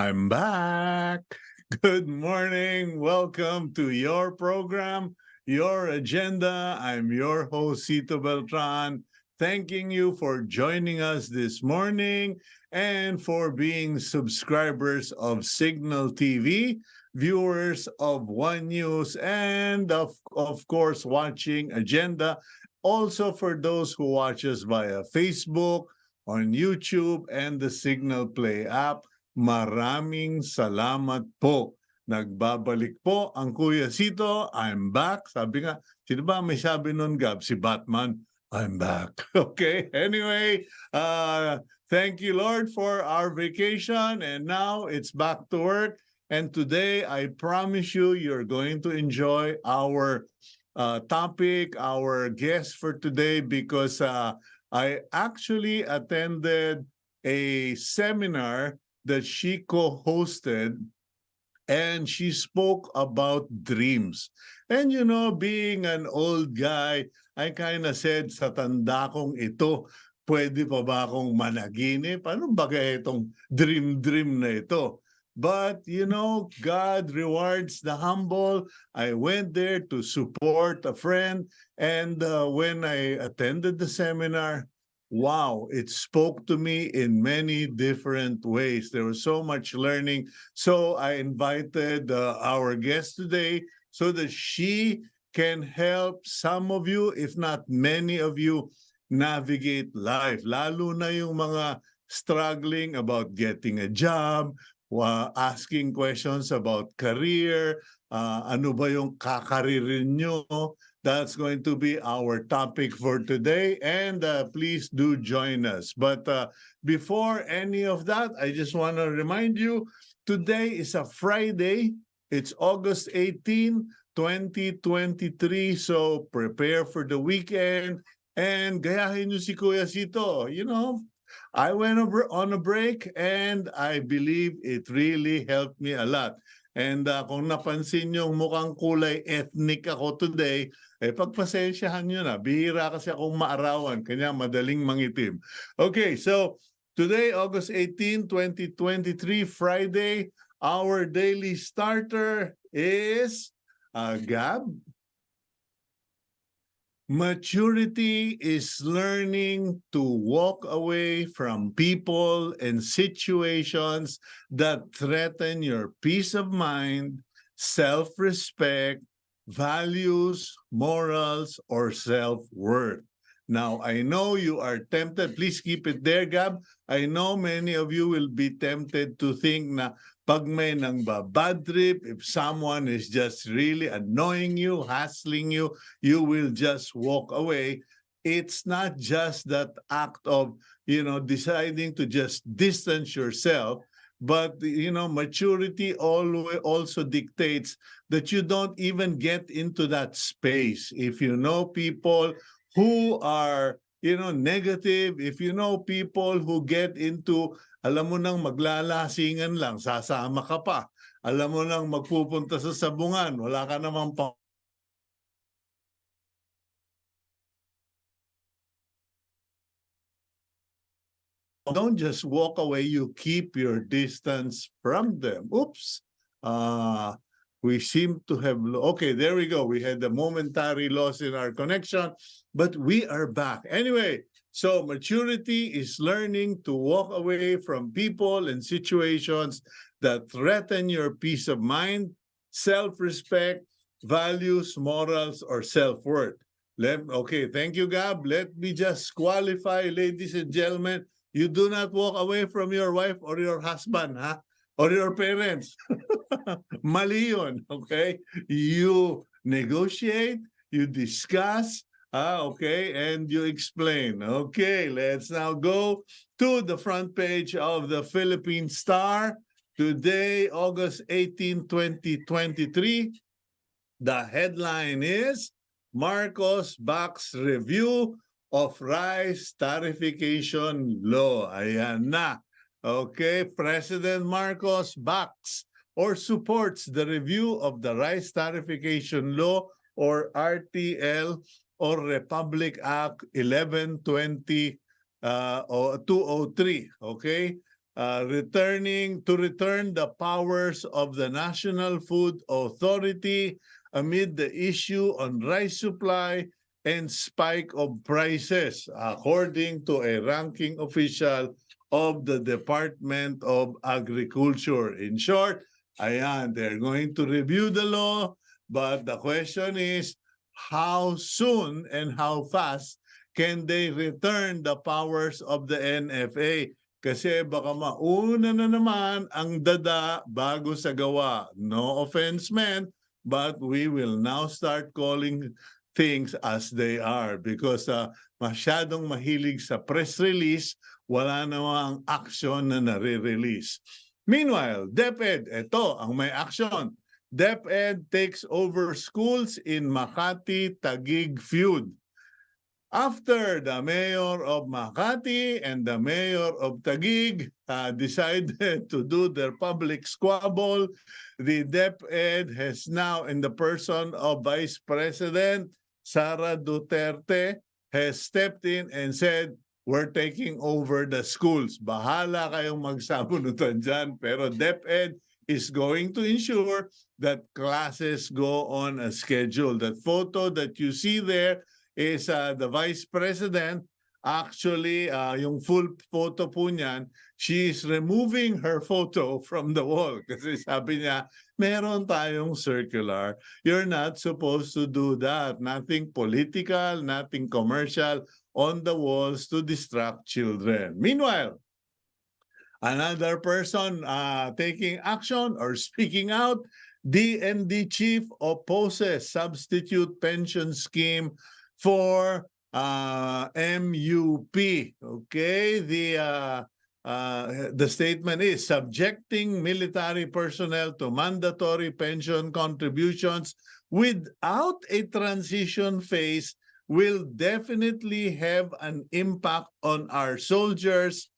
I'm back. Good morning. Welcome to your program, Your Agenda. I'm your host, Cito Beltran. Thanking you for joining us this morning and for being subscribers of Cignal TV, viewers of One News, and of course, watching Agenda. Also for those who watch us via Facebook, on YouTube, and the Cignal Play app. Maraming salamat po. Nagbabalik po ang Kuya Cito. I'm back. Sabi nga, sino ba may sabi nun, Gab? Si Batman. I'm back. Okay. Anyway, thank you, Lord, for our vacation. And now it's back to work. And today, I promise you, you're going to enjoy our topic, our guest for today, because I actually attended a seminar that she co-hosted, and she spoke about dreams. And you know, being an old guy, I kind of said, sa tanda kong ito, pwede pa ba akong managinip? Ano ba kaya itong dream na ito? But, you know, God rewards the humble. I went there to support a friend. And when I attended the seminar, wow, it spoke to me in many different ways. There was so much learning. So I invited our guest today so that she can help some of you, if not many of you, navigate life. Lalo na yung mga struggling about getting a job, asking questions about career, ano ba yung kakaririn nyo. That's going to be our topic for today, and please do join us. But before any of that, I just want to remind you, today is a Friday. It's August 18, 2023, so prepare for the weekend. And gayahin nyo si Kuya Cito. You know, I went on a break, and I believe it really helped me a lot. And kung napansin nyo, mukhang kulay ethnic ako today, pagpasensyahan nyo na. Bihira kasi akong maarawan, kanya madaling mangitim. Okay, so today, August 18, 2023, Friday, our daily starter is Gab. Maturity is learning to walk away from people and situations that threaten your peace of mind, self-respect, values, morals, or self-worth. Now, I know you are tempted. Please keep it there, Gab. I know many of you will be tempted to think na pag may nang bad trip, if someone is just really annoying you, hassling you, you will just walk away. It's not just that act of, you know, deciding to just distance yourself, but, you know, maturity also dictates that you don't even get into that space. If you know people who are, you know, negative, if you know people who get into, alam mo nang maglalasingan lang, sasama ka pa. Alam mo nang magpupunta sa sabungan, wala ka namang don't just walk away, you keep your distance from them. Oops. We seem to have, okay, there we go. We had a momentary loss in our connection, but we are back. Anyway, so maturity is learning to walk away from people and situations that threaten your peace of mind, self-respect, values, morals, or self-worth. Okay, thank you, Gab. Let me just qualify, ladies and gentlemen. You do not walk away from your wife or your husband, huh? Or your parents. Mali yun, okay? You negotiate, you discuss, okay, and you explain. Okay, let's now go to the front page of the Philippine Star. Today, August 18, 2023. The headline is Marcos backs review of rice tariffication law. Ayan na. Okay, President Marcos backs or supports the review of the rice tariffication law, or RTL, or Republic Act 1120 203. Okay, return the powers of the National Food Authority amid the issue on rice supply and spike of prices, according to a ranking official of the Department of Agriculture. In short, ayan, they're going to review the law, but the question is, how soon and how fast can they return the powers of the NFA? Kasi baka mauna na naman ang dada bago sa gawa. No offense meant, but we will now start calling things as they are because masyadong mahilig sa press release, wala namang action na nare-release. Meanwhile, DepEd, ito ang may action. DepEd takes over schools in Makati Taguig feud. After the mayor of Makati and the mayor of Taguig decided to do their public squabble, the DepEd has now, in the person of Vice President Sara Duterte, has stepped in and said, we're taking over the schools. Bahala kayong magsabunutan dyan, pero DepEd is going to ensure that classes go on a schedule. That photo that you see there is the Vice President. Actually, yung full photo po niyan, she is removing her photo from the wall. Kasi sabi niya, meron tayong circular. You're not supposed to do that. Nothing political, nothing commercial on the walls to distract children. Meanwhile, another person taking action or speaking out, DND chief opposes substitute pension scheme for MUP. Okay, the statement is subjecting military personnel to mandatory pension contributions without a transition phase will definitely have an impact on our soldiers,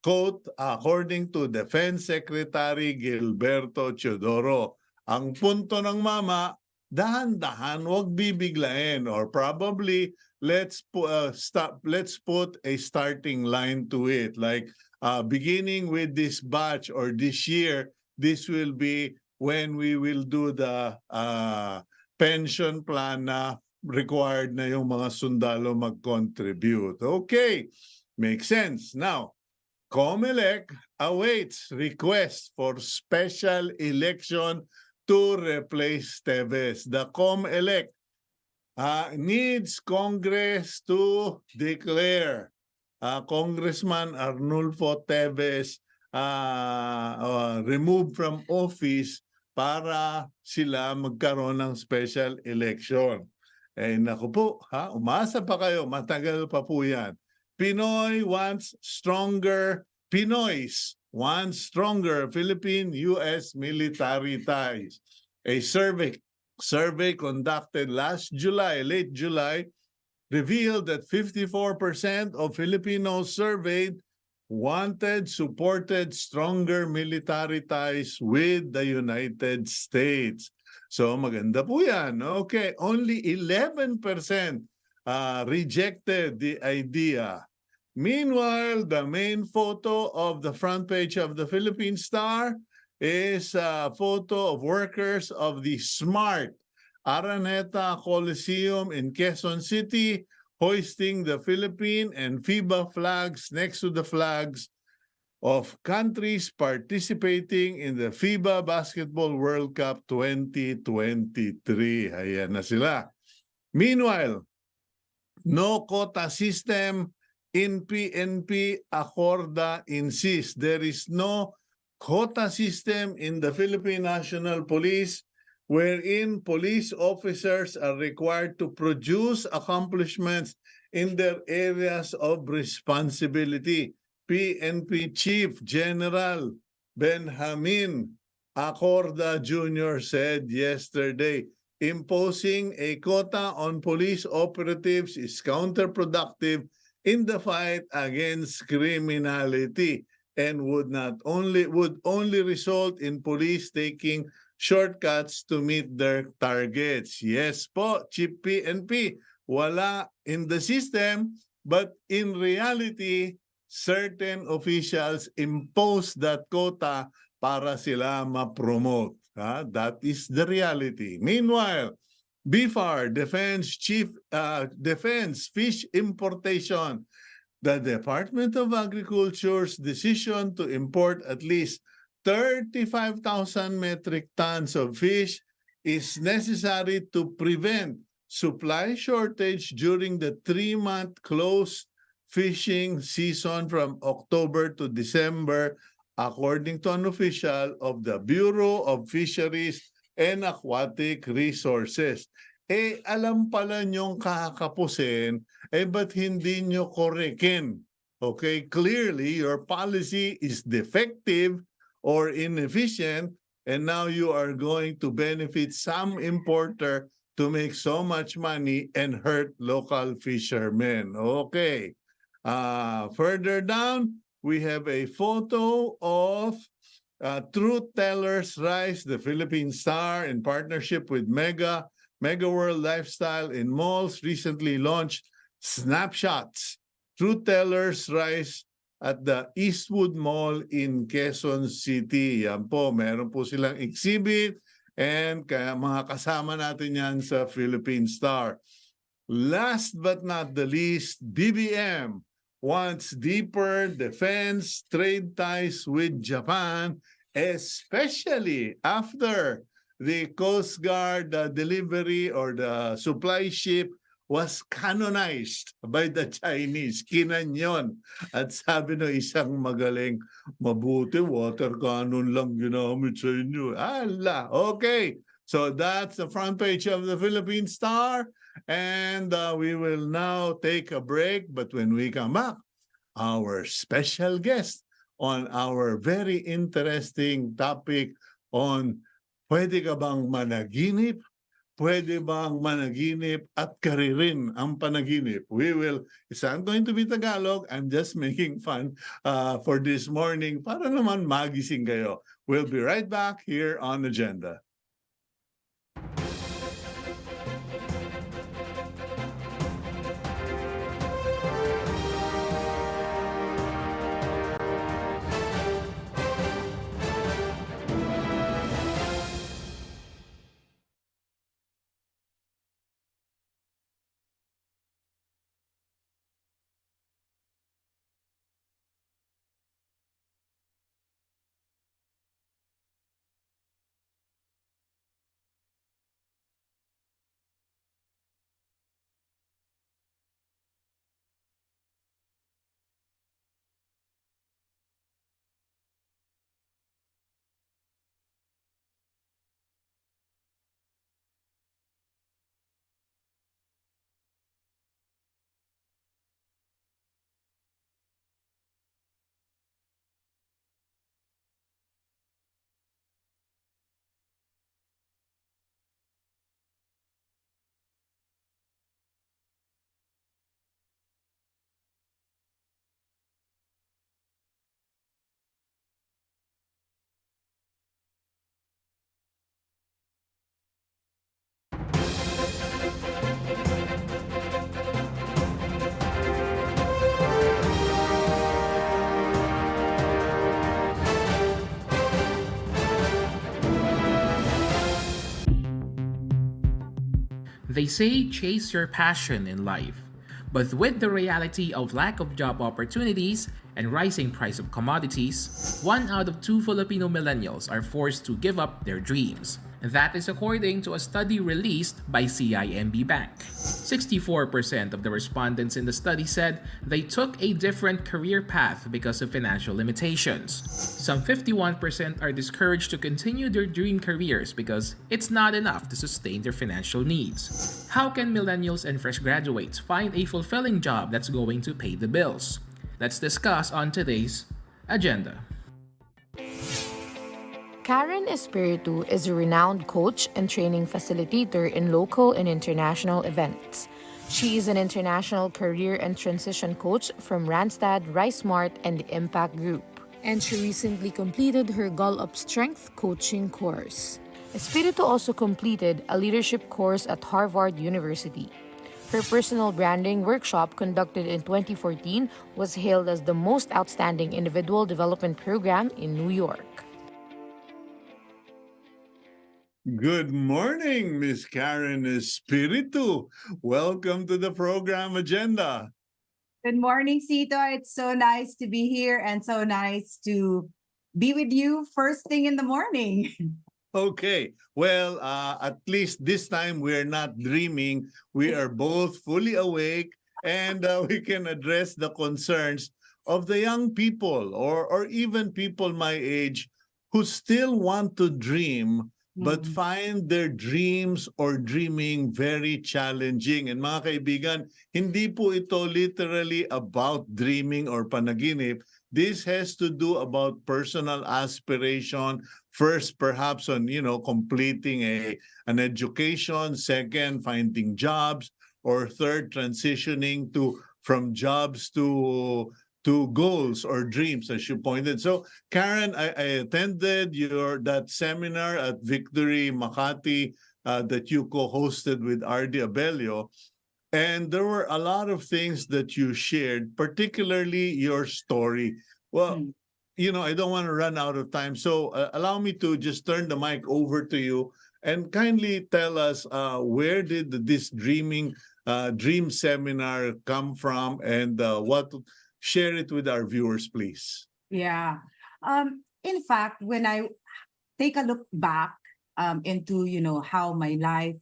quote, according to Defense Secretary Gilberto Teodoro. Ang punto ng mama, dahan-dahan, wag bibiglain, or probably let's put a starting line to it, like beginning with this batch or this year, this will be when we will do the pension plan na required na yung mga sundalo mag-contribute. Okay, makes sense. Now, COMELEC awaits request for special election to replace Teves. The COMELEC needs Congress to declare Congressman Arnulfo Teves removed from office para sila magkaroon ng special election. Eh naku po, umasa pa kayo, matagal pa po yan. Pinoys wants stronger Philippine-US military ties. A survey conducted late July, revealed that 54% of Filipinos surveyed supported stronger military ties with the United States. So maganda po yan. Okay, only 11% rejected the idea. Meanwhile, the main photo of the front page of the Philippine Star is a photo of workers of the SMART Araneta Coliseum in Quezon City hoisting the Philippine and FIBA flags next to the flags of countries participating in the FIBA Basketball World Cup 2023. Ayan na sila. Meanwhile, no quota system in PNP, Acorda insists there is no quota system in the Philippine National Police wherein police officers are required to produce accomplishments in their areas of responsibility. PNP Chief General Benjamin Acorda Jr. said yesterday, imposing a quota on police operatives is counterproductive in the fight against criminality and would only result in police taking shortcuts to meet their targets. Yes po, Chief PNP, wala in the system, but in reality, certain officials impose that quota para sila ma-promote. That is the reality. Meanwhile, BIFAR, Defense Fish Importation, the Department of Agriculture's decision to import at least 35,000 metric tons of fish is necessary to prevent supply shortage during the 3-month closed fishing season from October to December, according to an official of the Bureau of Fisheries and Aquatic Resources. Alam pala niyong kakapusin, ba't hindi niyo korekin? Okay, clearly your policy is defective or inefficient, and now you are going to benefit some importer to make so much money and hurt local fishermen. Okay. Further down, we have a photo of Truth Tellers Rise, the Philippine Star, in partnership with Mega World Lifestyle in malls, recently launched Snapshots. Truth Tellers Rise at the Eastwood Mall in Quezon City. Yan po, meron po silang exhibit and kaya mga kasama natin yan sa Philippine Star. Last but not the least, BBM wants deeper defense trade ties with Japan, especially after the Coast Guard delivery or the supply ship was canonized by the Chinese. Kinanyon. At sabi ng isang magaling, mabuti, water cannon lang ginamit sa inyo. Ala, okay. So that's the front page of the Philippine Star. And we will now take a break. But when we come back, our special guest on our very interesting topic on pwede ka bang managinip? Pwede bang managinip at karirin ang panaginip? It's not going to be Tagalog. I'm just making fun for this morning para naman magising kayo. We'll be right back here on Agenda. They say chase your passion in life. But with the reality of lack of job opportunities and rising price of commodities, 1 out of 2 Filipino millennials are forced to give up their dreams. That is according to a study released by CIMB Bank. 64% of the respondents in the study said they took a different career path because of financial limitations. Some 51% are discouraged to continue their dream careers because it's not enough to sustain their financial needs. How can millennials and fresh graduates find a fulfilling job that's going to pay the bills? Let's discuss on today's agenda. Karen Espiritu is a renowned coach and training facilitator in local and international events. She is an international career and transition coach from Randstad, RiseSmart, and the Impact Group. And she recently completed her Goal Up Strength coaching course. Espiritu also completed a leadership course at Harvard University. Her personal branding workshop, conducted in 2014, was hailed as the most outstanding individual development program in New York. Good morning, Miss Karen Espiritu. Welcome to the program agenda. Good morning, Cito. It's so nice to be here and so nice to be with you first thing in the morning. Okay, well, at least this time we're not dreaming. We are both fully awake and we can address the concerns of the young people or even people my age who still want to dream but find their dreams or dreaming very challenging. And mga kaibigan, hindi po ito literally about dreaming or panaginip. This has to do about personal aspiration. First, perhaps on, completing an education. Second, finding jobs. Or third, transitioning from jobs to goals or dreams, as you pointed. So, Karen, I attended that seminar at Victory Makati that you co-hosted with R.D. Abelio. And there were a lot of things that you shared, particularly your story. Well, I don't want to run out of time. So allow me to just turn the mic over to you and kindly tell us where did this dream seminar come from and share it with our viewers, please. Yeah. In fact, when I take a look back into, how my life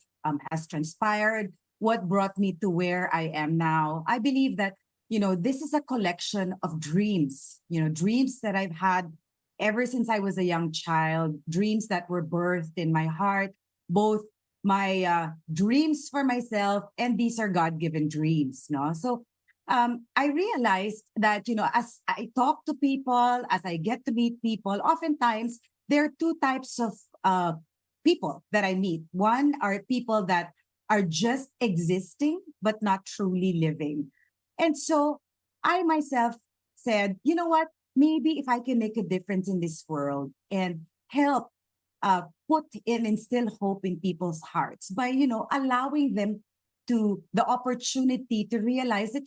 has transpired, what brought me to where I am now, I believe that, this is a collection of dreams, dreams that I've had ever since I was a young child, dreams that were birthed in my heart, both my dreams for myself, and these are God-given dreams, no? So I realized that, as I talk to people, as I get to meet people, oftentimes there are two types of people that I meet. One are people that are just existing, but not truly living. And so I myself said, you know what, maybe if I can make a difference in this world and help put in instill hope in people's hearts by, allowing them to the opportunity to realize that,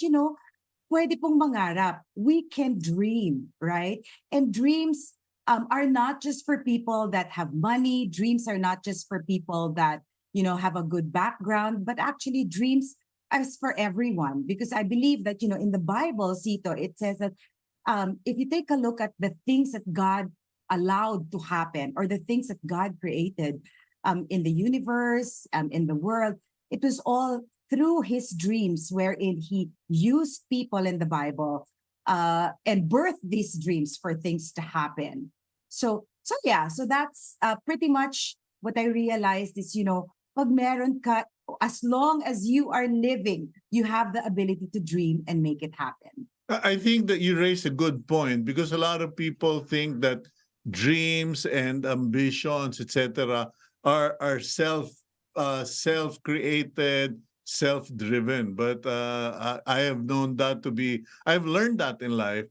pwede pong mangarap. We can dream, right? And dreams are not just for people that have money. Dreams are not just for people that, have a good background, but actually dreams are for everyone. Because I believe that, in the Bible, Cito, it says that if you take a look at the things that God allowed to happen or the things that God created in the universe, in the world, it was all through his dreams, wherein he used people in the Bible and birthed these dreams for things to happen. So that's pretty much what I realized is, pag meron ka, as long as you are living, you have the ability to dream and make it happen. I think that you raised a good point because a lot of people think that dreams and ambitions, etc., are self-created, self-driven. But I have known that I've learned that in life,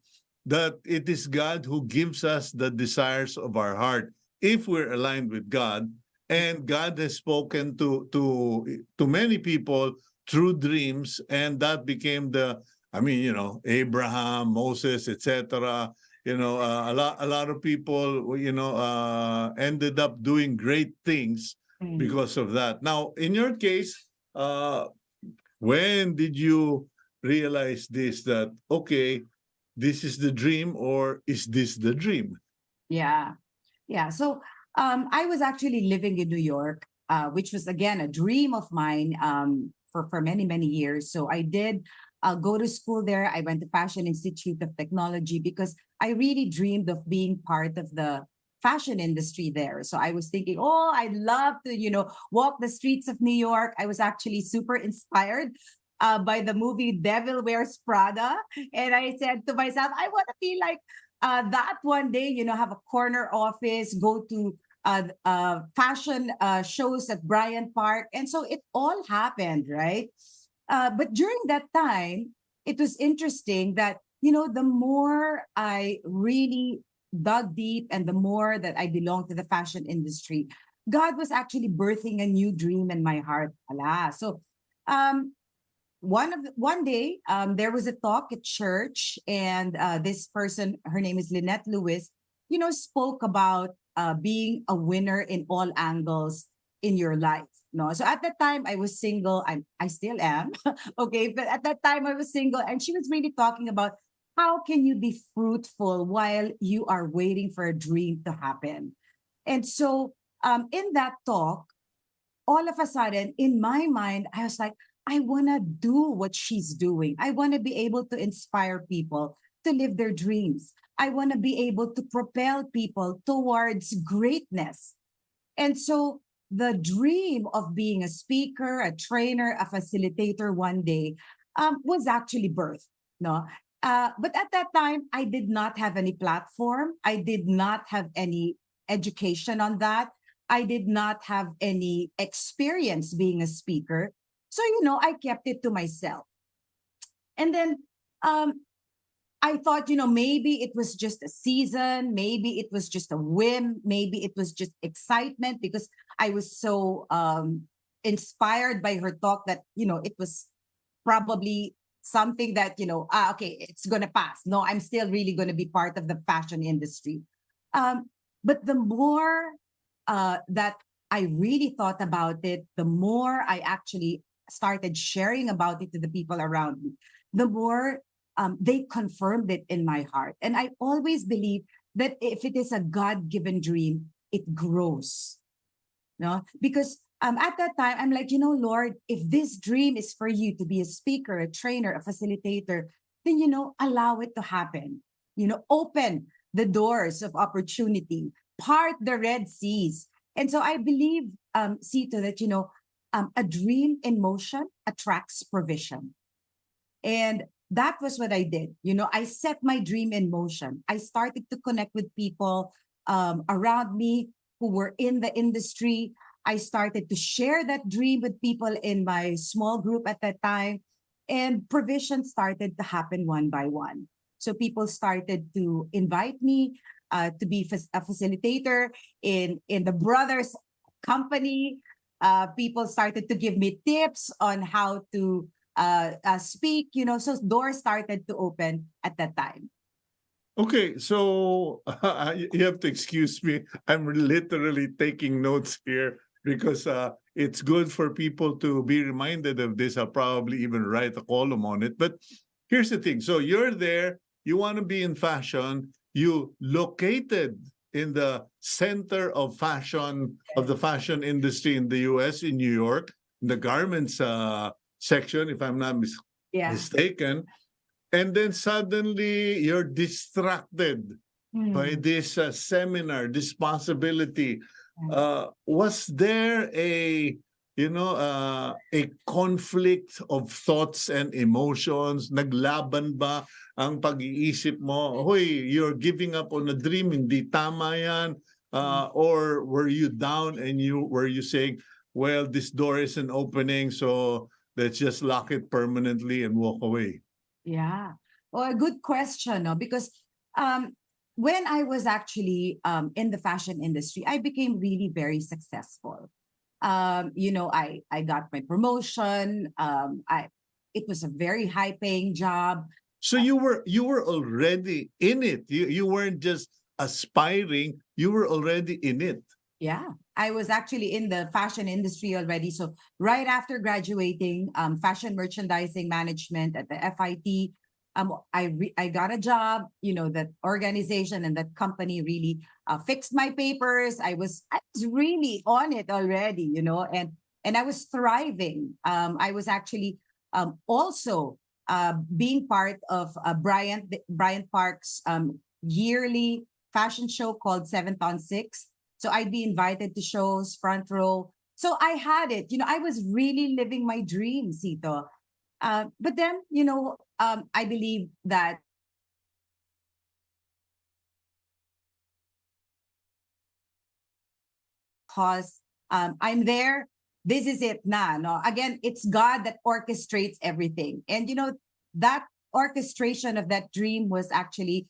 that it is God who gives us the desires of our heart if we're aligned with God. And God has spoken to many people through dreams, and that became Abraham, Moses, etc. A lot of people, ended up doing great things because of that. Now, in your case, when did you realize this, that, okay, this is the dream, or is this the dream? Yeah. So I was actually living in New York, which was, again, a dream of mine for many, many years. So I did go to school there. I went to Fashion Institute of Technology because I really dreamed of being part of the fashion industry there. So I was thinking, I'd love to, walk the streets of New York. I was actually super inspired by the movie Devil Wears Prada. And I said to myself, I want to be like that one day, have a corner office, go to fashion shows at Bryant Park. And so it all happened, right? But during that time, it was interesting that, the more I really dug deep and the more that I belonged to the fashion industry, God was actually birthing a new dream in my heart. So one day, there was a talk at church, and this person, her name is Lynette Lewis, spoke about being a winner in all angles in your life. No, so at that time I was single. I still am, okay. But at that time I was single, and she was really talking about how can you be fruitful while you are waiting for a dream to happen. And so, in that talk, all of a sudden, in my mind, I was like, I want to do what she's doing. I want to be able to inspire people to live their dreams. I want to be able to propel people towards greatness. And so the dream of being a speaker, a trainer, a facilitator one day was actually birthed. No, but at that time, I did not have any platform. I did not have any education on that. I did not have any experience being a speaker. So, I kept it to myself. And then I thought, maybe it was just a season, maybe it was just a whim, maybe it was just excitement because I was so inspired by her talk that, it was probably something that, okay, it's going to pass. No, I'm still really going to be part of the fashion industry. But the more that I really thought about it, the more I actually started sharing about it to the people around me, the more they confirmed it in my heart. And I always believe that if it is a God-given dream, it grows. No, because at that time, I'm like, Lord, if this dream is for you to be a speaker, a trainer, a facilitator, then, allow it to happen. Open the doors of opportunity, part the Red Seas. And so I believe, Cito, that, a dream in motion attracts provision. And that was what I did. I set my dream in motion. I started to connect with people around me who were in the industry. I started to share that dream with people in my small group at that time. And provision started to happen one by one. So people started to invite me to be a facilitator in the brothers company. People started to give me tips on how to speak, so doors started to open at that time. Okay, so you have to excuse me. I'm literally taking notes here because it's good for people to be reminded of this. I'll probably even write a column on it. But here's the thing. So you're there, you want to be in fashion, you located in the center of fashion, of the fashion industry in the US, in New York, in the garments section, if I'm not mistaken. And then suddenly you're distracted by this seminar, this possibility. Was there a conflict of thoughts and emotions? Naglaban ba ang pag-iisip mo? Hoy, you're giving up on a dream, hindi tama yan. Or were you down and were you saying, well, this door isn't opening, so let's just lock it permanently and walk away? Yeah. Well, a good question, no? Because when I was actually in the fashion industry, I became really very successful. I got my promotion. It was a very high paying job. So you were already in it. You weren't just aspiring, you were already in it. Yeah, I was actually in the fashion industry already. So right after graduating, fashion merchandising management at the FIT, I got a job. That organization and that company really fixed my papers. I was really on it already. And I was thriving. I was actually also being part of Bryant Park's yearly fashion show called 7th on 6. So I'd be invited to shows, front row. So I had it. I was really living my dream, Cito. But then, I believe that because I'm there, this is it na. No? Again, it's God that orchestrates everything. And, that orchestration of that dream was actually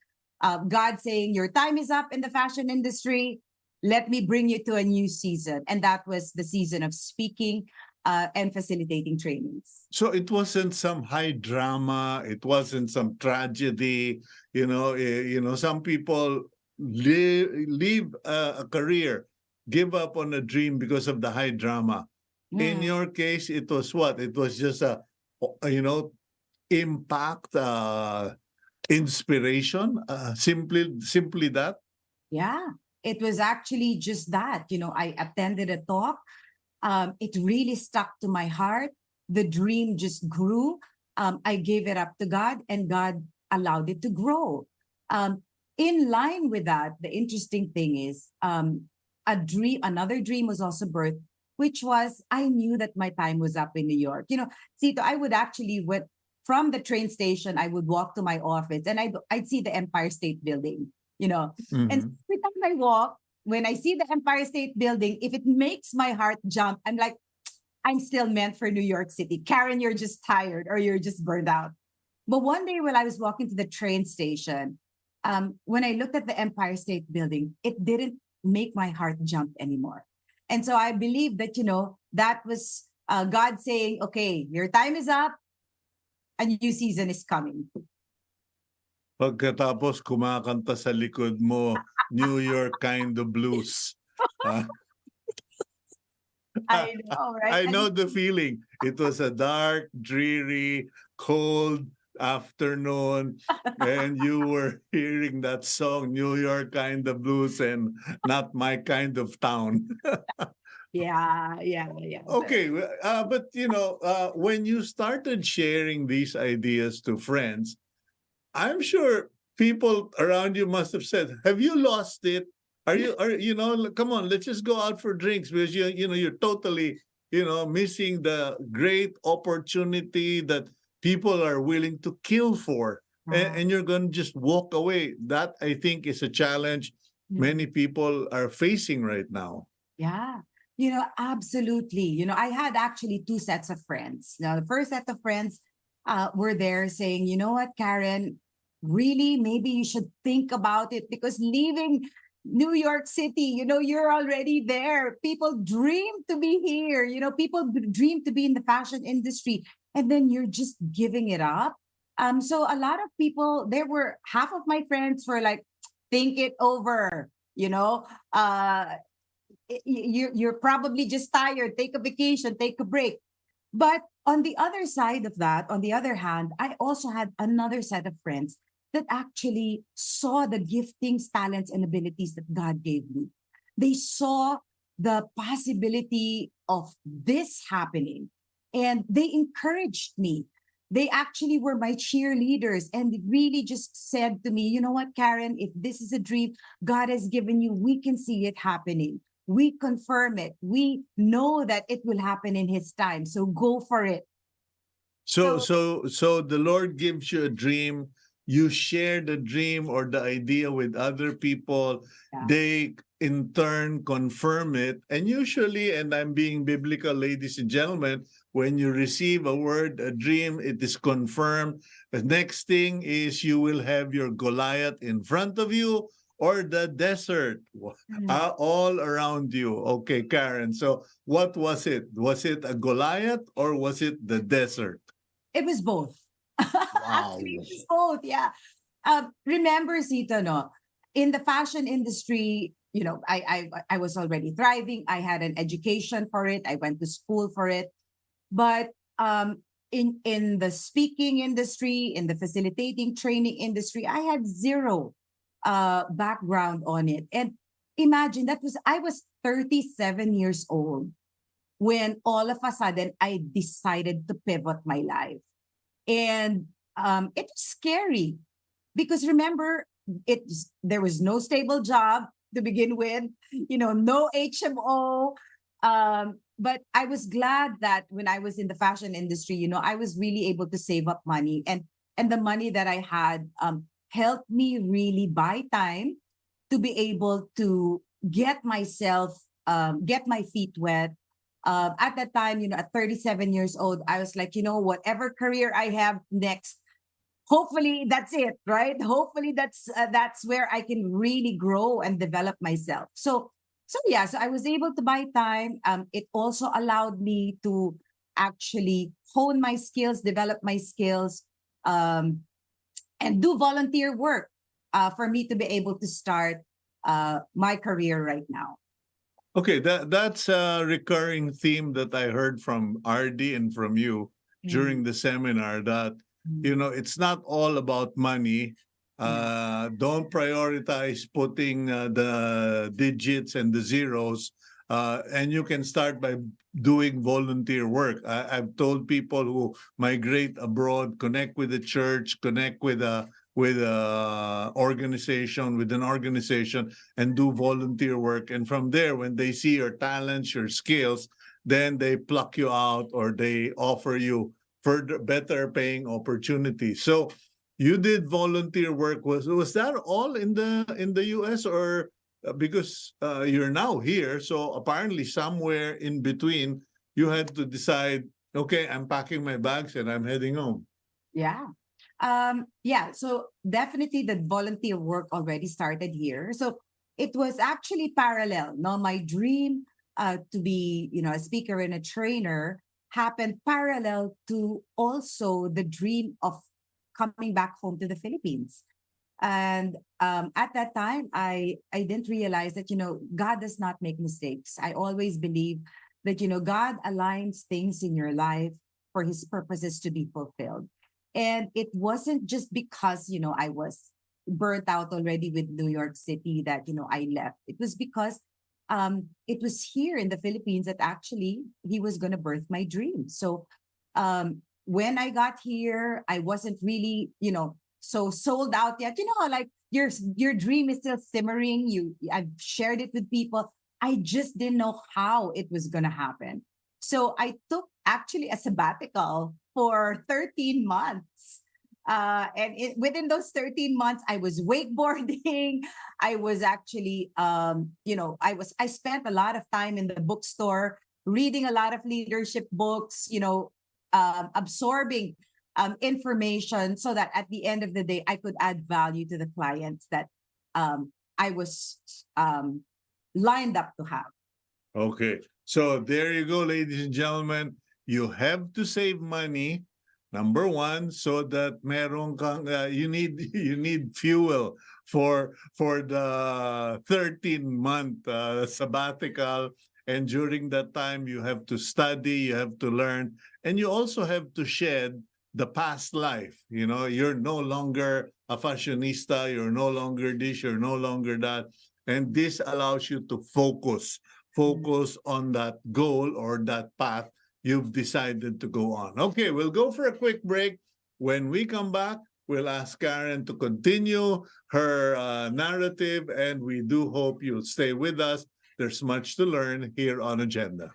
God saying, your time is up in the fashion industry. Let me bring you to a new season. And that was the season of speaking. and facilitating trainings. So it wasn't some high drama. It wasn't some tragedy. Some people leave a career, give up on a dream because of the high drama. In Mm. your case, it was what? It was just impact, inspiration. Simply that. Yeah, it was actually just that. I attended a talk. It really stuck to my heart. The dream just grew. I gave it up to God, and God allowed it to grow. In line with that, the interesting thing is another dream was also birthed, which was I knew that my time was up in New York. Cito, I would actually from the train station, I would walk to my office and I'd see the Empire State Building, and Mhm. every time I walk, when I see the Empire State Building, if it makes my heart jump, I'm like, I'm still meant for New York City. Karen, you're just tired or you're just burned out. But one day when I was walking to the train station, when I looked at the Empire State Building, it didn't make my heart jump anymore. And so I believe that, that was God saying, okay, your time is up. A new season is coming. Pagkatapos kumakanta sa likod mo, New York kind of blues. Ah, I know, right? I know the feeling. It was a dark, dreary, cold afternoon, and you were hearing that song, New York kind of blues, and not my kind of town. Yeah, yeah, yeah. Okay, but when you started sharing these ideas to friends, I'm sure people around you must have said, "Have you lost it? Come on, let's just go out for drinks because you're totally, missing the great opportunity that people are willing to kill for, and you're going to just walk away." That I think is a challenge many people are facing right now. Yeah. Absolutely. I had actually two sets of friends. Now, the first set of friends were there saying, you know what, Karen, really, maybe you should think about it because leaving New York City, you're already there. People dream to be here. People dream to be in the fashion industry. And then you're just giving it up. So a lot of people, half of my friends were like, think it over, you're probably just tired. Take a vacation, take a break. But on the other side of that, on the other hand, I also had another set of friends that actually saw the giftings, talents, and abilities that God gave me. They saw the possibility of this happening and they encouraged me. They actually were my cheerleaders and really just said to me, you know what, Karen, if this is a dream God has given you, we can see it happening. We confirm it. We know that it will happen in His time. So go for it. So the Lord gives you a dream. You share the dream or the idea with other people. Yeah. They in turn confirm it. And usually, and I'm being biblical, ladies and gentlemen, when you receive a word, a dream, it is confirmed. The next thing is you will have your Goliath in front of you or the desert all around you. Okay, Karen. So what was it? Was it a Goliath or was it the desert? It was both. Wow. Actually, it was both. Yeah. Remember, Cito, no? In the fashion industry, I was already thriving. I had an education for it. I went to school for it. But in the speaking industry, in the facilitating training industry, I had zero background on it. And imagine I was 37 years old when all of a sudden I decided to pivot my life. And it was scary because remember, there was no stable job to begin with, no HMO. But I was glad that when I was in the fashion industry, I was really able to save up money, and the money that I had helped me really buy time to be able to get myself, get my feet wet. At that time, at 37 years old, I was like, whatever career I have next, hopefully that's it, right? Hopefully that's where I can really grow and develop myself. So So yeah, so I was able to buy time. It also allowed me to actually hone my skills, develop my skills, um, and do volunteer work for me to be able to start my career right now. Okay, that's a recurring theme that I heard from RD and from you Mm. during the seminar that Mm. it's not all about money. Yeah. Don't prioritize putting the digits and the zeros, and you can start by doing volunteer work. I've told people who migrate abroad, connect with the church, connect with a organization, with an organization, and do volunteer work. And from there, when they see your talents, your skills, then they pluck you out or they offer you further better paying opportunities. So you did volunteer work. Was that all in the US, or because you're now here, so apparently somewhere in between you had to decide, okay, I'm packing my bags and I'm heading home. Yeah. Yeah, so definitely the volunteer work already started here. So it was actually parallel. No, my dream to be, a speaker and a trainer happened parallel to also the dream of coming back home to the Philippines. And at that time, I didn't realize that God does not make mistakes. I always believe that God aligns things in your life for His purposes to be fulfilled. And it wasn't just because I was burnt out already with New York City that I left. It was because it was here in the Philippines that actually He was going to birth my dream. So when I got here, I wasn't really so sold out yet. Like your dream is still simmering. I've shared it with people. I just didn't know how it was gonna happen. So I took actually a sabbatical for 13 months. Within those 13 months, I was wakeboarding. I was actually, I spent a lot of time in the bookstore, reading a lot of leadership books, absorbing information so that at the end of the day, I could add value to the clients that I was lined up to have. Okay. So there you go, ladies and gentlemen. You have to save money. Number one, so that meron kang you need you need fuel for the 13-month sabbatical, and during that time you have to study, you have to learn, and you also have to shed the past life. You're no longer a fashionista, you're no longer this, you're no longer that, and this allows you to focus on that goal or that path you've decided to go on. Okay, we'll go for a quick break. When we come back, we'll ask Karen to continue her narrative, and we do hope you'll stay with us. There's much to learn here on Agenda.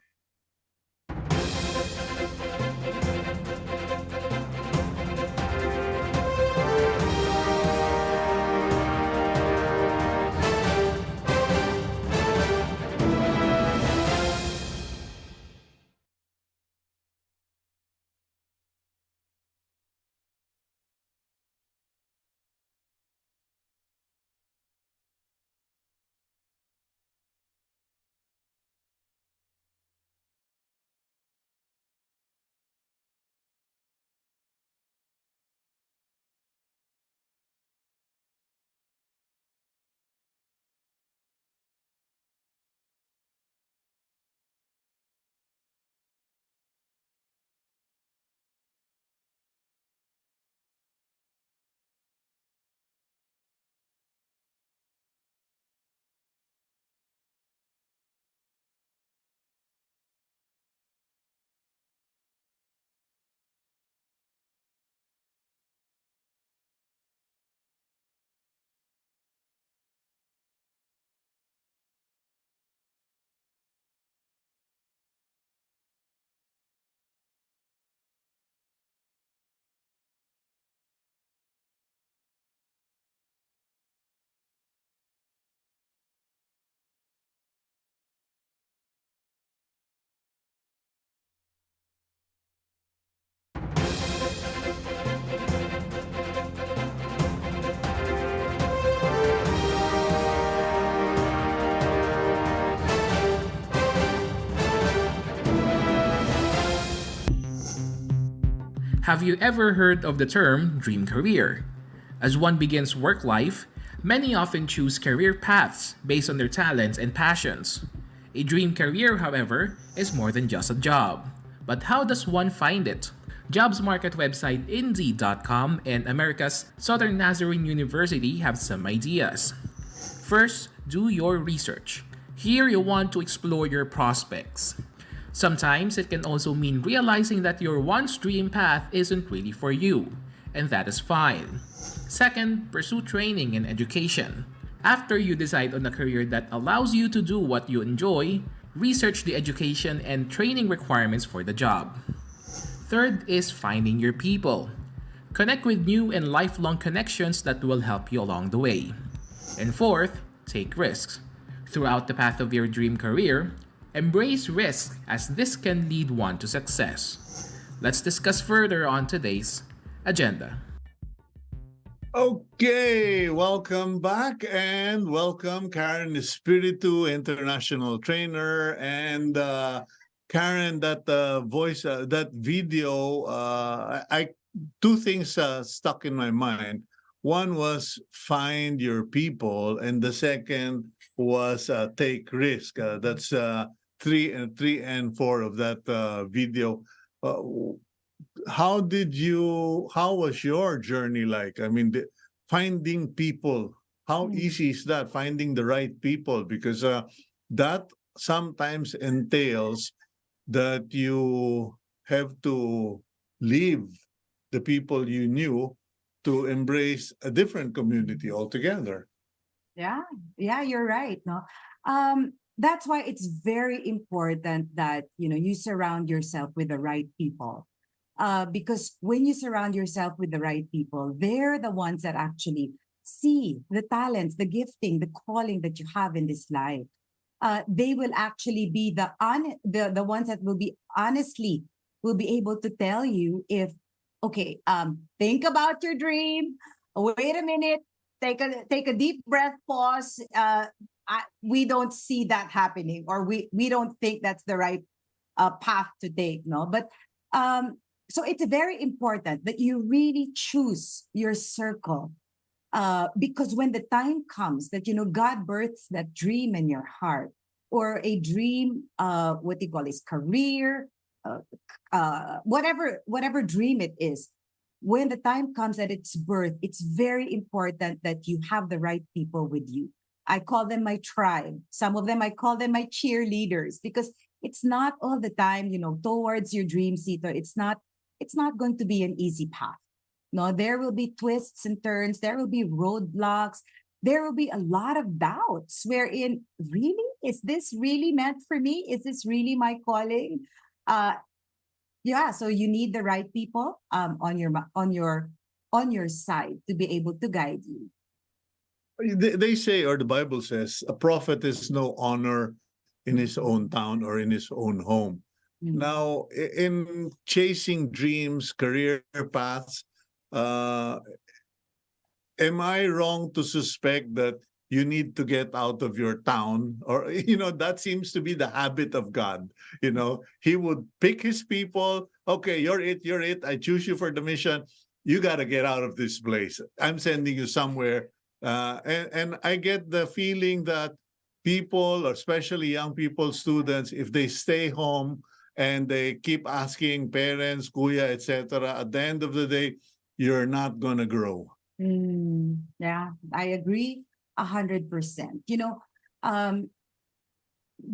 Have you ever heard of the term dream career? As one begins work life, many often choose career paths based on their talents and passions. A dream career, however, is more than just a job. But how does one find it? Jobs market website Indeed.com and America's Southern Nazarene University have some ideas. First, do your research. Here you want to explore your prospects. Sometimes it can also mean realizing that your once dream path isn't really for you, and that is fine. Second, pursue training and education. After you decide on a career that allows you to do what you enjoy, research the education and training requirements for the job. Third is finding your people. Connect with new and lifelong connections that will help you along the way. And fourth, take risks. Throughout the path of your dream career, embrace risk as this can lead one to success. Let's discuss further on today's agenda. Okay, welcome back and welcome Karen Espiritu, international trainer, and Karen. That voice, that video, I two things stuck in my mind. One was find your people, and the second was take risk. That's three and four of that video. How was your journey like? I mean, finding people, how easy is that, finding the right people? Because that sometimes entails that you have to leave the people you knew to embrace a different community altogether. Yeah, yeah, you're right. No, that's why it's very important that you surround yourself with the right people. Because when you surround yourself with the right people, they're the ones that actually see the talents, the gifting, the calling that you have in this life. They will actually be the ones that will be able to tell you if, okay, think about your dream. Wait a minute, take a deep breath, pause. We don't see that happening, or we don't think that's the right path to take. No, but so it's very important that you really choose your circle, because when the time comes that God births that dream in your heart, or a dream, what do you call it, career, whatever dream it is. When the time comes that it's birth, it's very important that you have the right people with you. I call them my tribe. Some of them I call them my cheerleaders, because it's not all the time, towards your dream, Cito. It's not going to be an easy path. No, there will be twists and turns. There will be roadblocks. There will be a lot of doubts wherein, really, is this really meant for me? Is this really my calling? Yeah, so you need the right people on your side to be able to guide you. They say, or the Bible says, a prophet is no honor in his own town or in his own home. Now, in chasing dreams, career paths, am I wrong to suspect that you need to get out of your town? Or, that seems to be the habit of God. He would pick his people. Okay, you're it. I choose you for the mission. You got to get out of this place. I'm sending you somewhere. And I get the feeling that people, especially young people, students, if they stay home and they keep asking parents, kuya, etc., at the end of the day, you're not going to grow. Yeah, I agree 100%.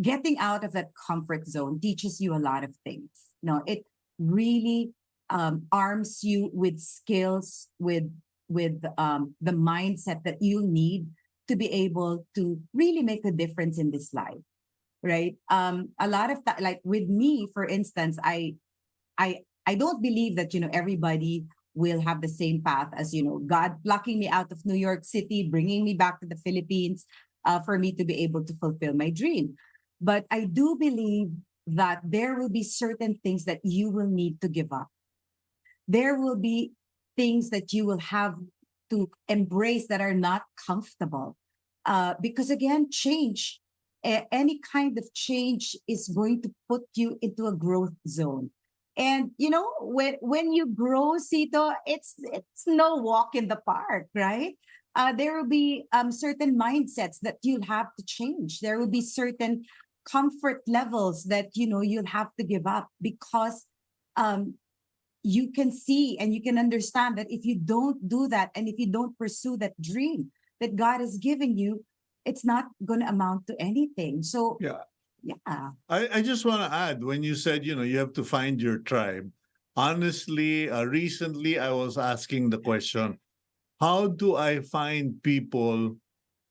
Getting out of that comfort zone teaches you a lot of things. It really arms you with skills, with the mindset that you need to be able to really make a difference in this life, right? A lot of that, like with me, for instance, I don't believe that everybody will have the same path as God plucking me out of New York City, bringing me back to the Philippines, for me to be able to fulfill my dream. But I do believe that there will be certain things that you will need to give up. There will be things that you will have to embrace that are not comfortable. Because again, change, any kind of change is going to put you into a growth zone. And when you grow, Sito, it's no walk in the park, right? There will be certain mindsets that you'll have to change. There will be certain comfort levels that you'll have to give up, because um, you can see and you can understand that if you don't do that, and if you don't pursue that dream that God has given you, it's not going to amount to anything. So Yeah. yeah. I just want to add, when you said, you have to find your tribe. Honestly, recently I was asking the question, how do I find people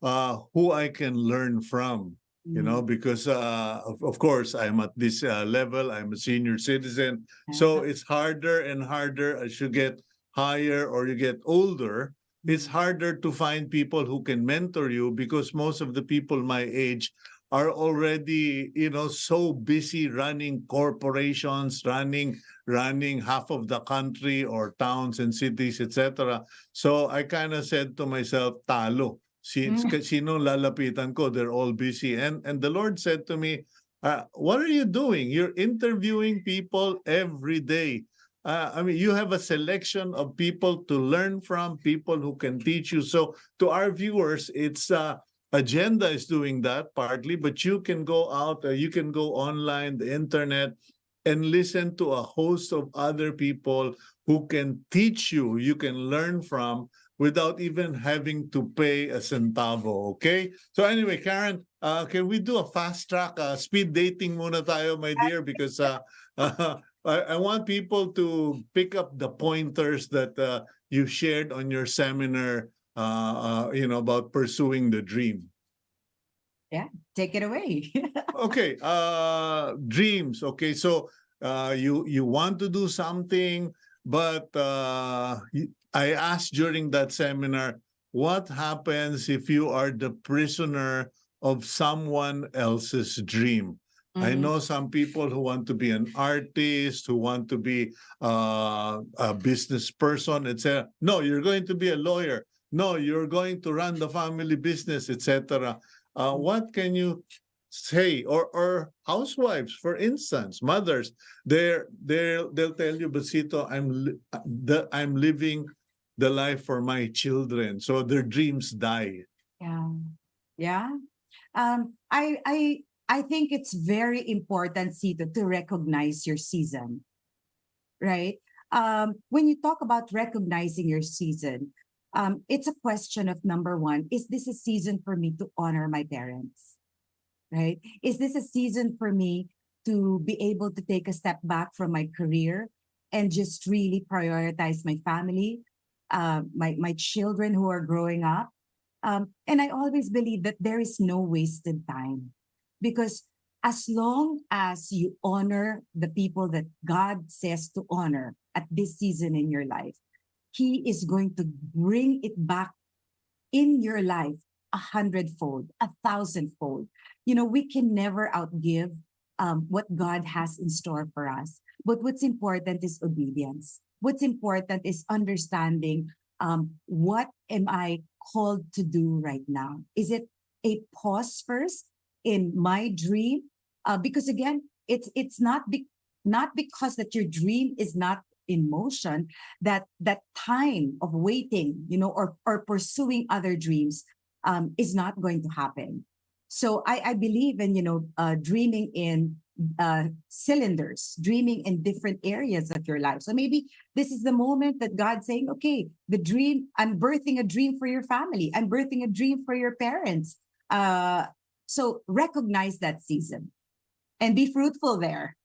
who I can learn from? Mm. Because of course I'm at this level, I'm a senior citizen. So Yeah. it's harder and harder as you get higher or you get older. It's Mm. harder to find people who can mentor you, because most of the people my age are already, so busy running corporations, running half of the country or towns and cities, etc. So I kind of said to myself, talo. Mm. Sino lalapitan ko? They're all busy. And the Lord said to me, what are you doing? You're interviewing people every day. I mean, you have a selection of people to learn from, people who can teach you. So to our viewers, it's Agenda is doing that partly, but you can go out, you can go online, the internet, and listen to a host of other people who can teach you, you can learn from, without even having to pay a centavo, okay? So anyway, Karen, can we do a fast track, speed dating muna tayo, my dear, because I want people to pick up the pointers that you shared on your seminar, about pursuing the dream. Yeah, take it away. Okay, dreams. Okay, so you want to do something, but I asked during that seminar, what happens if you are the prisoner of someone else's dream? I Mhm. know some people who want to be an artist, who want to be a business person, etc. No, you're going to be a lawyer. No, you're going to run the family business, etc. What can you say, or housewives, for instance, mothers, they'll tell you, Basito, I'm living the life for my children, so their dreams die. Yeah. Yeah. I think it's very important, Sito, to recognize your season, right? When you talk about recognizing your season, it's a question of, number one, is this a season for me to honor my parents? Right? Is this a season for me to be able to take a step back from my career and just really prioritize my family, my children who are growing up? And I always believe that there is no wasted time, because as long as you honor the people that God says to honor at this season in your life, He is going to bring it back in your life 100-fold, 1,000-fold. We can never outgive what God has in store for us. But what's important is obedience. What's important is understanding, what am I called to do right now? Is it a pause first in my dream? Because again, it's not because that your dream is not in motion, that time of waiting, or pursuing other dreams, is not going to happen. So I believe in, dreaming in cylinders, dreaming in different areas of your life. So maybe this is the moment that God's saying, okay, the dream, I'm birthing a dream for your family, I'm birthing a dream for your parents. So recognize that season and be fruitful there.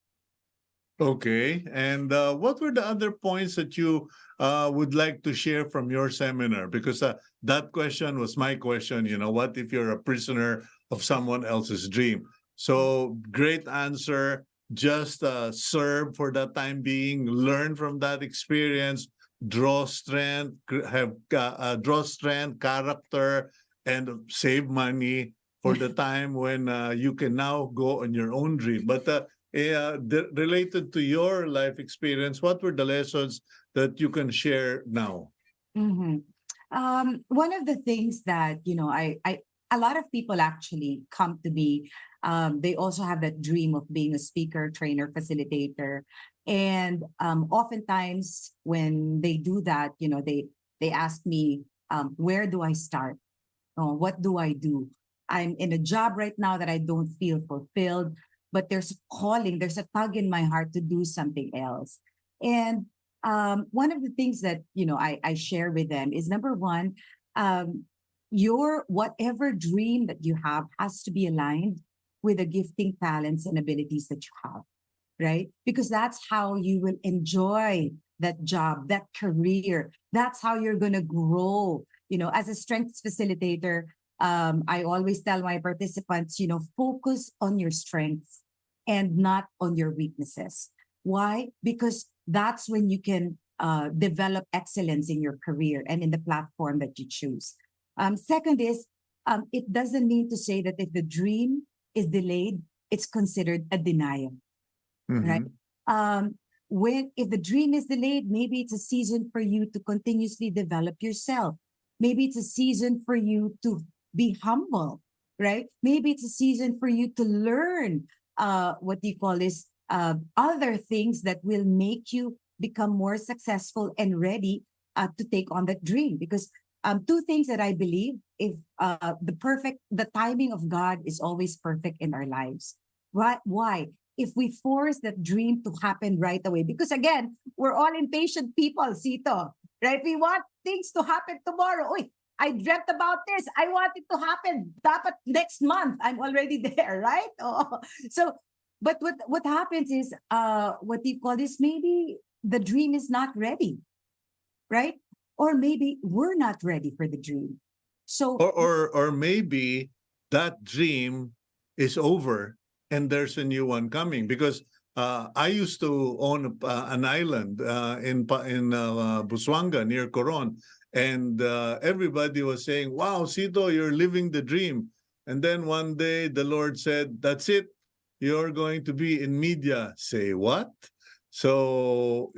Okay, and what were the other points that you would like to share from your seminar? Because that question was my question. What if you're a prisoner of someone else's dream? So great answer. Just serve for that time being, learn from that experience, draw strength, draw strength, character, and save money for the time when you can now go on your own dream. But related to your life experience, what were the lessons that you can share now? Mhm. One of the things that a lot of people actually come to me. They also have that dream of being a speaker, trainer, facilitator. And oftentimes when they do that, they ask me, where do I start? What do I do? I'm in a job right now that I don't feel fulfilled, but there's a calling, there's a tug in my heart to do something else. And one of the things that I share with them is, number one, your whatever dream that you have has to be aligned with the gifting, talents, and abilities that you have, right? Because that's how you will enjoy that job, that career. That's how you're going to grow. As a strengths facilitator, I always tell my participants, focus on your strengths and not on your weaknesses. Why? Because that's when you can develop excellence in your career and in the platform that you choose. Second is, it doesn't mean to say that if the dream is delayed, it's considered a denial, right? If the dream is delayed, maybe it's a season for you to continuously develop yourself. Maybe it's a season for you to be humble, right? Maybe it's a season for you to learn what do you call this, other things that will make you become more successful and ready to take on that dream. Because two things that I believe, if the timing of God is always perfect in our lives. Why? If we force that dream to happen right away, because again, we're all impatient people, Cito, right? We want things to happen tomorrow. Oy, I dreamt about this. I want it to happen. Dapat next month. I'm already there, right? Oh. So, but what happens is, what do you call this? Maybe the dream is not ready, right? Or maybe we're not ready for the dream. So, or maybe that dream is over and there's a new one coming, because I used to own an island in Busuanga near Coron, and everybody was saying, "Wow, Cito, you're living the dream." And then one day the Lord said, "That's it. You're going to be in media." Say what? So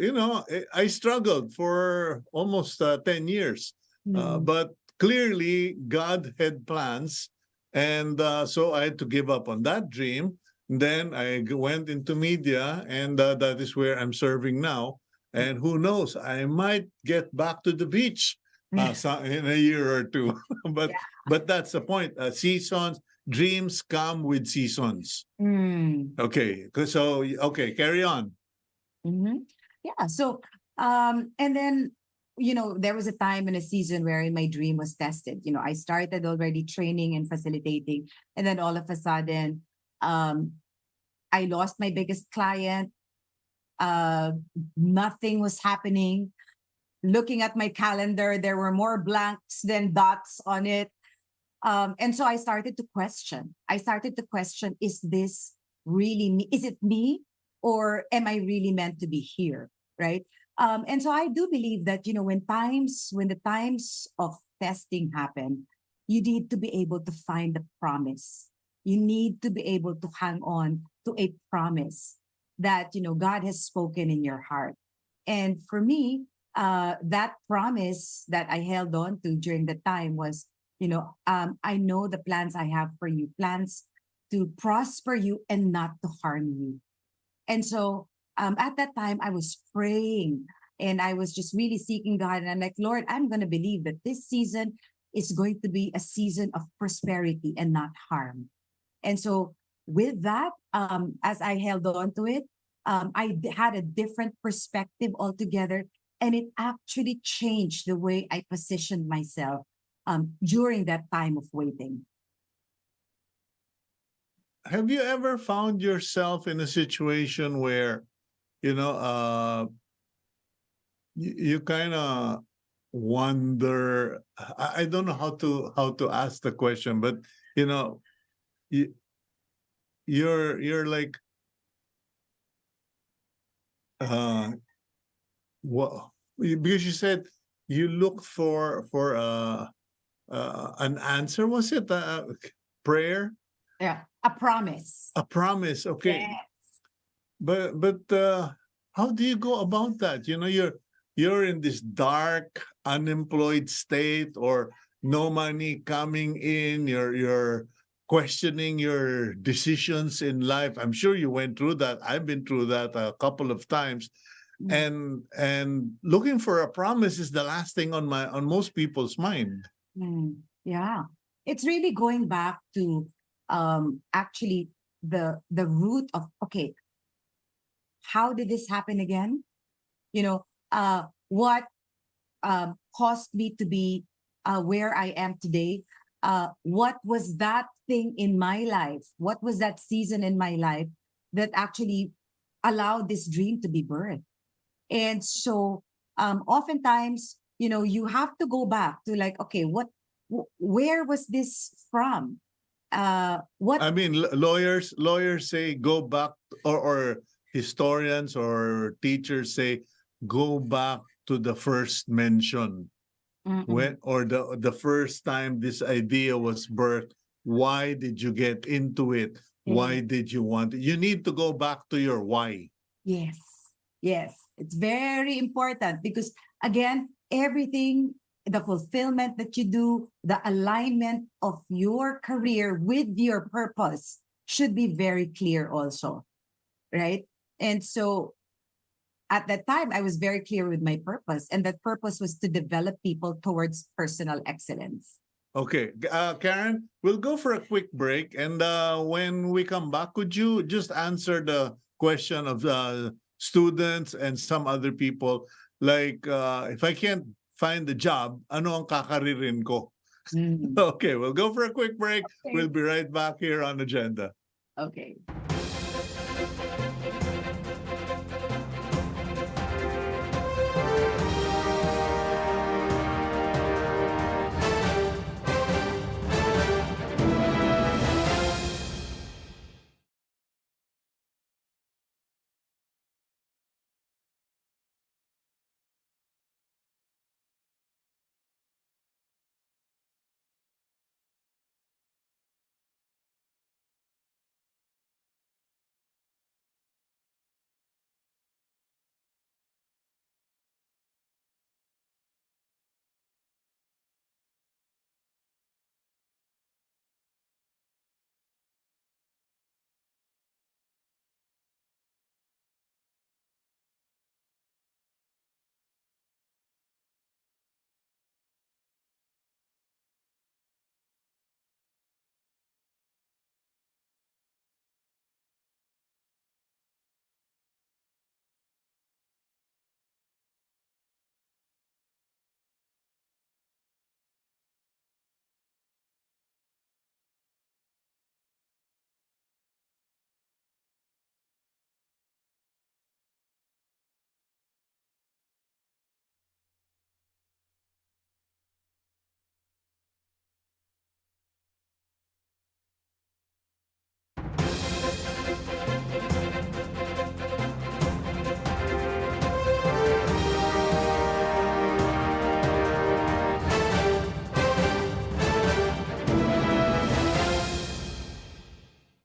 I struggled for almost 10 years, but clearly God had plans, and so I had to give up on that dream. Then I went into media, and that is where I'm serving now. And who knows, I might get back to the beach in a year or two. but Yeah. but that's the point. Seasons, dreams come with seasons. Okay, okay, carry on. Yeah. So, and then, there was a time in a season where my dream was tested. I started already training and facilitating, and then all of a sudden, I lost my biggest client. Nothing was happening. Looking at my calendar, there were more blanks than dots on it. And so I started to question. Is this really me? Is it me? Or am I really meant to be here? Right. And so I do believe that, when the times of testing happen, you need to be able to find the promise. You need to be able to hang on to a promise that, God has spoken in your heart. And for me, that promise that I held on to during the time was, I know the plans I have for you, plans to prosper you and not to harm you. And so at that time, I was praying and I was just really seeking God. And I'm like, Lord, I'm going to believe that this season is going to be a season of prosperity and not harm. And so with that, as I held on to it, had a different perspective altogether. And it actually changed the way I positioned myself during that time of waiting. Have you ever found yourself in a situation where, you kind of wonder? I don't know how to ask the question, but you, you're like, what? Because you said you looked for an answer. Was it a prayer? Yeah, a promise. A promise. Okay. Yes. But how do you go about that? You're in this dark, unemployed state, or no money coming in, you're questioning your decisions in life. I'm sure you went through that. I've been through that a couple of times. And looking for a promise is the last thing on most people's mind. Yeah. It's really going back to actually the root of, okay, how did this happen again? You know, what caused me to be where I am today? What was that thing in my life? What was that season in my life that actually allowed this dream to be birthed? And so, oftentimes, you have to go back to like, okay, where was this from? What? I mean, lawyers say go back, or historians or teachers say go back to the first mention, Mm-mm. when, or the first time this idea was birthed. Why did you get into it? Why Yeah. did you want it? You need to go back to your why. Yes, yes, it's very important because again, everything, the fulfillment that you do, the alignment of your career with your purpose should be very clear also, right? And so at that time, I was very clear with my purpose, and that purpose was to develop people towards personal excellence. Okay, Karen, we'll go for a quick break, and when we come back, could you just answer the question of the students and some other people, like if I can't find a job, ano ang kakaririn ko? Mm. Okay, we'll go for a quick break. Okay. We'll be right back here on Agenda. Okay.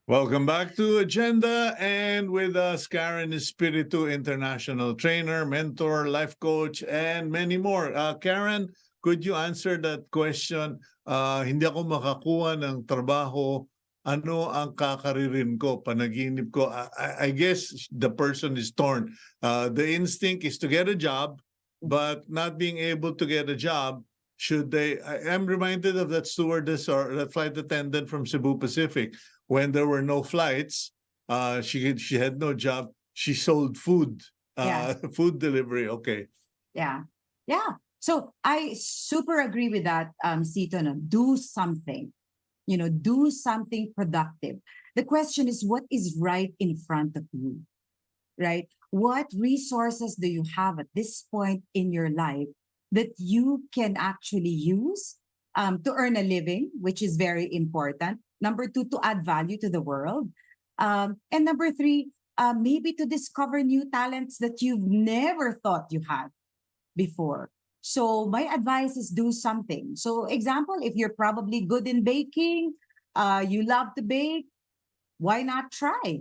Welcome back to Agenda, and with us, Karen Espiritu, international trainer, mentor, life coach, and many more. Karen, could you answer that question? Hindi ako makakuha ng trabaho. Ano ang kakaririn ko, panaginip ko? I guess the person is torn. The instinct is to get a job, but not being able to get a job. Should they? I'm reminded of that stewardess or that flight attendant from Cebu Pacific. When there were no flights, she had no job. She sold food, Yeah. food delivery. Okay. Yeah. Yeah. So I super agree with that, Cito. No? Do something, do something productive. The question is, what is right in front of you, right? What resources do you have at this point in your life that you can actually use to earn a living, which is very important. Number two, to add value to the world. And number three, maybe to discover new talents that you've never thought you had before. So my advice is do something. So example, if you're probably good in baking, you love to bake, why not try,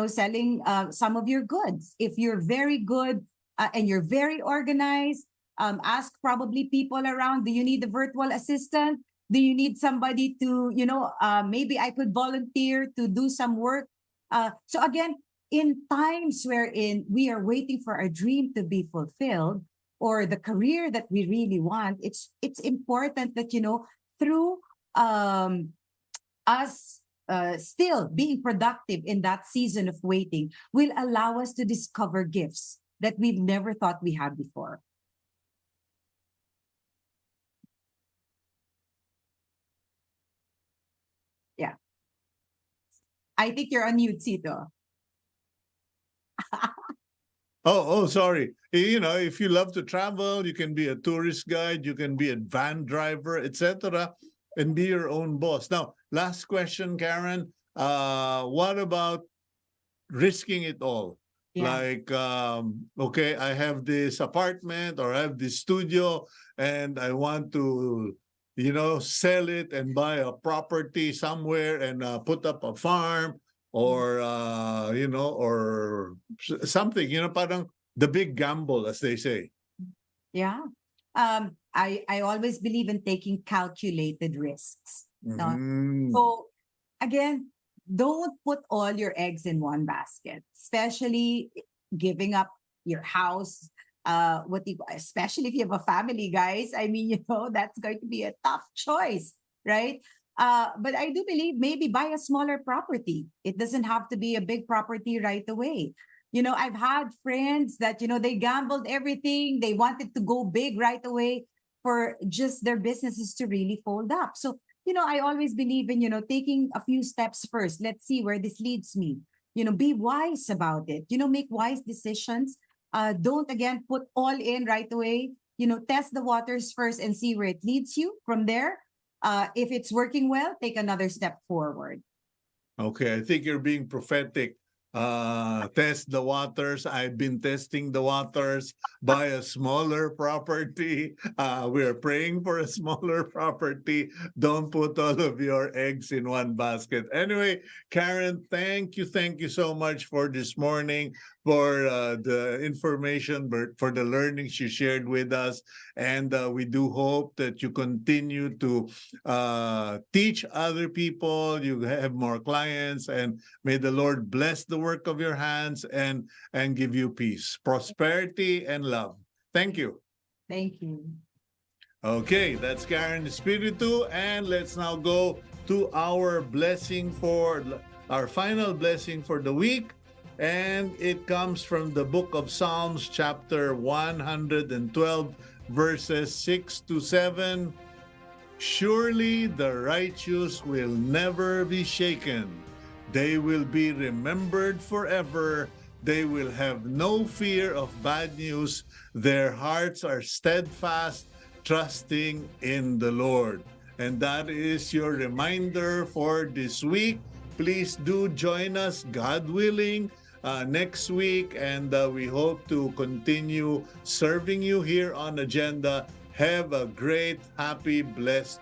selling some of your goods? If you're very good and you're very organized, Ask probably people around, do you need a virtual assistant? Do you need somebody to, maybe I could volunteer to do some work? So again, in times wherein we are waiting for our dream to be fulfilled or the career that we really want, it's important that, through us still being productive in that season of waiting will allow us to discover gifts that we've never thought we had before. Yeah. I think you're on mute, Cito. Oh, sorry. If you love to travel, you can be a tourist guide, you can be a van driver, etc., and be your own boss. Now, last question, Karen. What about risking it all? Yeah. Like, okay, I have this apartment or I have this studio and I want to, sell it and buy a property somewhere and put up a farm or, or something, parang the big gamble, as they say. Yeah. I always believe in taking calculated risks. No? So again, don't put all your eggs in one basket, especially giving up your house. Especially if you have a family, guys. I mean, that's going to be a tough choice, right? But I do believe maybe buy a smaller property. It doesn't have to be a big property right away. I've had friends that, they gambled everything. They wanted to go big right away for just their businesses to really fold up. So, I always believe in, taking a few steps first. Let's see where this leads me. Be wise about it. Make wise decisions. Don't, again, put all in right away. Test the waters first and see where it leads you. From there, if it's working well, take another step forward. Okay, I think you're being prophetic. Test the waters. I've been testing the waters. Buy a smaller property. We're praying for a smaller property. Don't put all of your eggs in one basket. Anyway, Karen, thank you so much for this morning, for the information, for the learnings you shared with us. And we do hope that you continue to teach other people, you have more clients, and may the Lord bless the work of your hands and give you peace, prosperity, and love. Thank you. Thank you. Okay, that's Karen Espiritu, and let's now go to our final blessing for the week. And it comes from the book of Psalms, chapter 112, verses 6 to 7. Surely the righteous will never be shaken. They will be remembered forever. They will have no fear of bad news. Their hearts are steadfast, trusting in the Lord. And that is your reminder for this week. Please do join us, God willing, next week, and we hope to continue serving you here on Agenda. Have a great, happy, blessed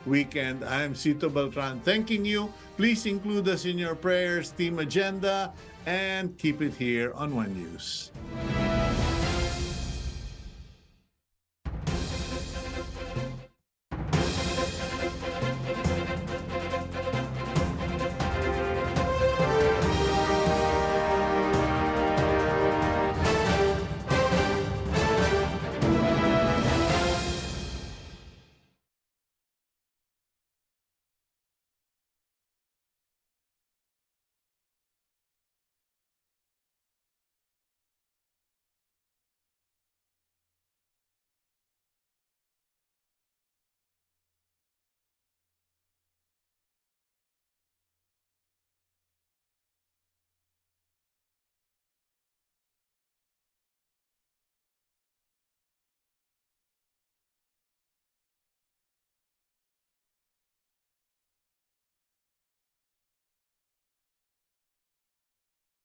weekend. I'm Cito Beltran thanking you. Please include us in your prayers, Team Agenda, and keep it here on One News.